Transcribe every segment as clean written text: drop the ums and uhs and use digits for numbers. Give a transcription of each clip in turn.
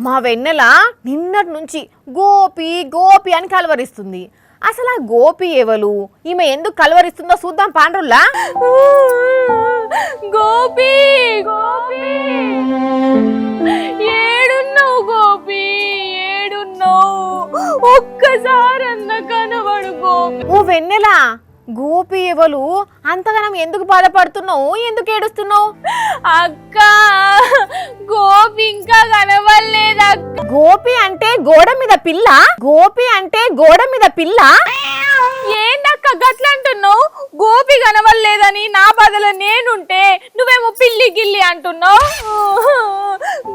మా వెన్నెల నిన్నటి నుంచి గోపి గోపి అని కలవరిస్తుంది. అసలు ఆ గోపి ఎవలు, ఈమె ఎందుకు కలవరిస్తుందో చూద్దాం పాండ్రుల్లా. గోపి గోపి ఏడున్నావు గోపి, ఏడున్నావు? ఒక్కసారి అన్న కనబడు గోపి. ఓ వెన్నెల, గోపి ఎవలు, అంతగానం ఎందుకు బాధపడుతున్నావు, ఎందుకు ఏడుస్తున్నావు? అక్క గోపి ఇంకా కనబడలేదు అక్క. గోపి అంటే గోడ మీద పిల్ల, గోపి అంటే గోడ మీద పిల్ల. ఏందక్క గట్లా అంటున్నావు? గోపి కనబడలేదని నా బదులు నేనుంటే నువ్వేమో పిల్లి గిల్లి అంటున్నావు.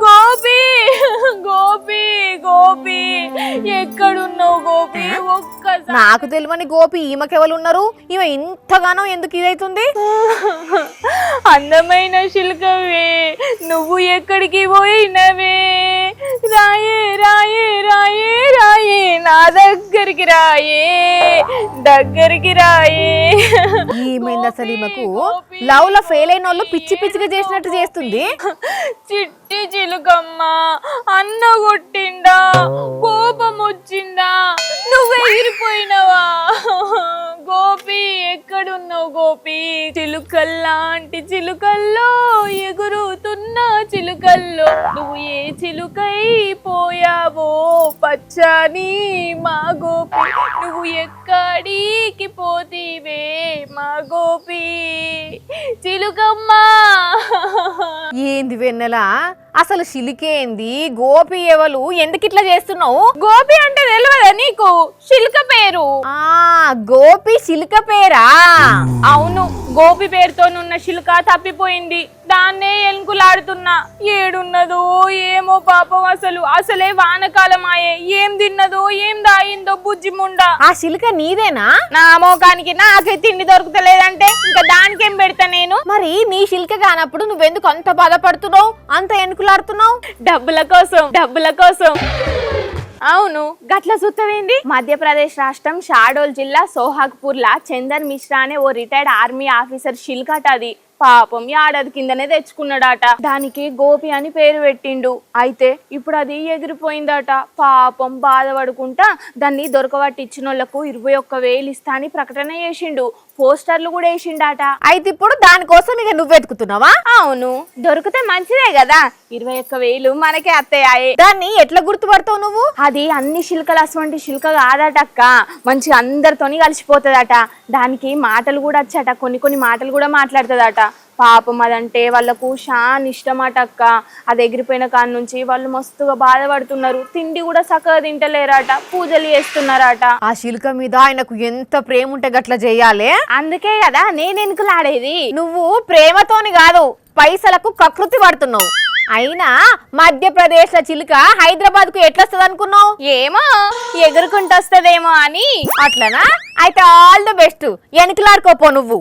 గోపి గోపి గోపి ఎక్కడున్నావు గోపి? ఒక్కసారి నాకు తెలియని గోపి ఈమెకెవలు ఉన్నారు? ఈమె ఇంతగానో ఎందుకు ఇదైతుంది? అందమైన శిల్కవే, నువ్వు ఎక్కడికి పోయినవే? రాయే రాయే రాయే రాయే, నా దగ్గరికి రాయే, దగ్గరికి రాయే. ఈమెంది అసలు ఈమెకు లవ్ లో ఫెయిల్ అయిన వాళ్ళు పిచ్చి పిచ్చిగా చేసినట్టు చేస్తుంది. చిట్టి చిలుకమ్మ, అన్న కొట్టిండా, కోపం వచ్చిందా, నువ్వు ఎగిరిపోయినవా? గోపి ఎక్కడున్నావు గోపి? చిలుకల్లాంటి చిలుకల్లో ఎగురుతున్న చిలుకల్లో నువ్వు ఏ చిలుకై పోయావో పచ్చని మా గోపి, నువ్వు ఎక్కడికి పోతీవే మా గోపి చిలుకమ్మ. ఏంది వెన్నెల, అసలు శిలికేంది, గోపి ఎవలు, ఎందుకు ఇట్లా చేస్తున్నావు? గోపి అంటే తెలియదా నీకు? శిల్క పేరు. ఆ గోపి శిలిక పేరా? అవును, గోపి పేరుతోనున్న శిల్క తప్పిపోయింది, దాన్నే ఎలుగులాడుతున్నా. ఏడున్నదో ఏమో పాపం. అసలే వానకాలమాయే, ఏం తిన్నదో ఏం దాయిందో బుజ్జి ముండా. ఆ శిలిక నీదేనా? నా మోకానికి నాకే తిండి దొరుకుతలేదంటే ఇంకా దానికేం పెడతా నేను? మరి నీ శిలిక కానప్పుడు నువ్వెందుకు అంత బాధపడుతున్నావు, అంత ఎనుకులాడుతున్నావు? డబ్బుల కోసం, డబ్బుల కోసం. అవును, గట్ల సుత్తమేంది? మధ్యప్రదేశ్ రాష్ట్రం షాడోల్ జిల్లా సోహాగ్పూర్ లా చందర్ మిశ్రా అనే ఓ రిటైర్డ్ ఆర్మీ ఆఫీసర్ శిల్కట అది. పాపం ఏడాది కిందనే తెచ్చుకున్నాడట. దానికి గోపి అని పేరు పెట్టిండు. అయితే ఇప్పుడు అది ఎగిరిపోయిందట. పాపం బాధపడుకుంటా దాన్ని దొరకబట్టిచ్చిన వాళ్ళకు 21,000 ఇస్తా అని ప్రకటన చేసిండు. పోస్టర్లు కూడా వేసిండాట. అయితే ఇప్పుడు దానికోసం ఇక నువ్వు వెతుకుతున్నావా? అవును, దొరికితే మంచిదే కదా. 21,000 మనకే అత్తయ్యాయే. దాన్ని ఎట్లా గుర్తుపడతావు నువ్వు? అది అన్ని శిల్కలు అటువంటి శిల్క కాదటక్క, మంచిగా అందరితోని కలిసిపోతుందట. దానికి మాటలు కూడా వచ్చాట, కొన్ని మాటలు కూడా మాట్లాడుతుందట. పాపం అదంటే వాళ్ళకు షాన్ ఇష్టమటక్క. అది ఎగిరిపోయిన కాడ నుంచి వాళ్ళు మస్తుగా బాధపడుతున్నారు. తిండి కూడా చక్కగా తింటలేరట, పూజలు చేస్తున్నారట. ఆ శిల్క మీద ఆయనకు ఎంత ప్రేమ ఉంటే గట్లా చేయాలి. అందుకే కదా నేను ఎనుకలాడేది. నువ్వు ప్రేమతోని కాదు, పైసలకు కకృతి పడుతున్నావు. అయినా మధ్యప్రదేశ్ చిలుక హైదరాబాద్ కు ఎట్లొస్తుంది అనుకున్నావు? ఏమో ఎగురుకుంటూ వస్తుందేమో అని. అట్లనా? అయితే ఆల్ ద బెస్ట్, ఎనుకలాడుకోపో నువ్వు.